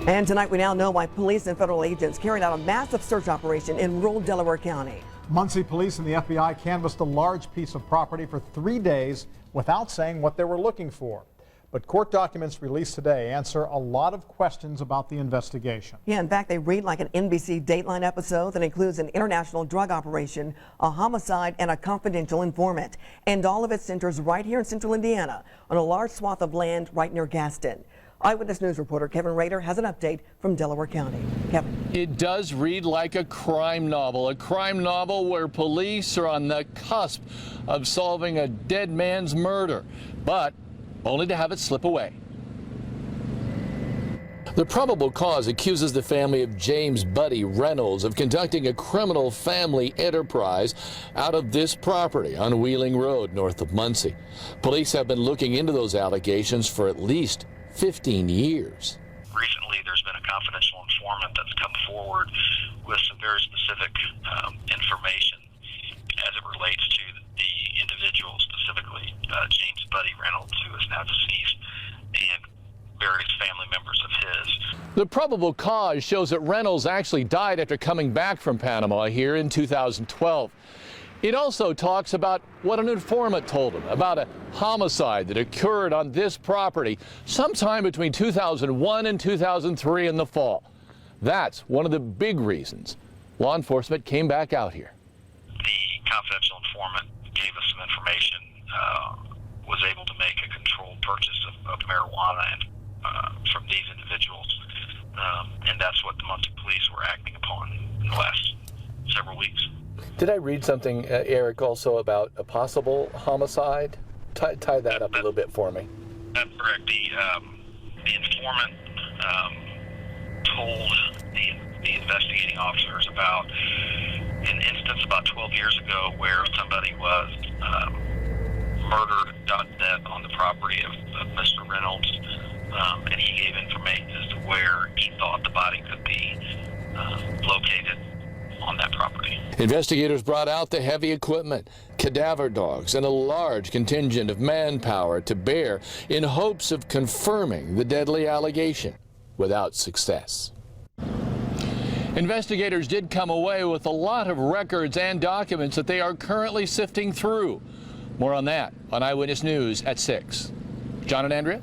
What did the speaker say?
And tonight we now know why police and federal agents carried out a massive search operation in rural Delaware County. Muncie police and the FBI canvassed a large piece of property for 3 days without saying what they were looking for. But court documents released today answer a lot of questions about the investigation. Yeah, in fact, they read like an NBC Dateline episode that includes an international drug operation, a homicide, and a confidential informant. And all of it centers right here in central Indiana on a large swath of land right near Gaston. Eyewitness News reporter Kevin Rader has an update from Delaware County. Kevin. It does read like a crime novel where police are on the cusp of solving a dead man's murder, but only to have it slip away. The probable cause accuses the family of James Buddy Reynolds of conducting a criminal family enterprise out of this property on Wheeling Road north of Muncie. Police have been looking into those allegations for at least 15 years. Recently, there's been a confidential informant that's come forward with some very specific information as it relates to the individual, specifically James Buddy Reynolds, who is now deceased, and various family members of his. The probable cause shows that Reynolds actually died after coming back from Panama here in 2012. It also talks about what an informant told him about a homicide that occurred on this property sometime between 2001 and 2003 in the fall. That's one of the big reasons law enforcement came back out here. The confidential informant gave us some information, was able to make a controlled purchase of marijuana from these individuals, and that's what the Muncie police were acting upon in the last several weeks. Did I read something, Eric, also about a possible homicide? Tie that up a little bit for me. That's correct. The informant told the investigating officers about an instance about 12 years ago where somebody was murdered, got dead on the property of Mr. Reynolds, and he gave information as to where he thought the body could be located on that property. Investigators brought out the heavy equipment, cadaver dogs, and a large contingent of manpower to bear in hopes of confirming the deadly allegation, without success. Investigators did come away with a lot of records and documents that they are currently sifting through. More on that on Eyewitness News at 6. John and Andrea?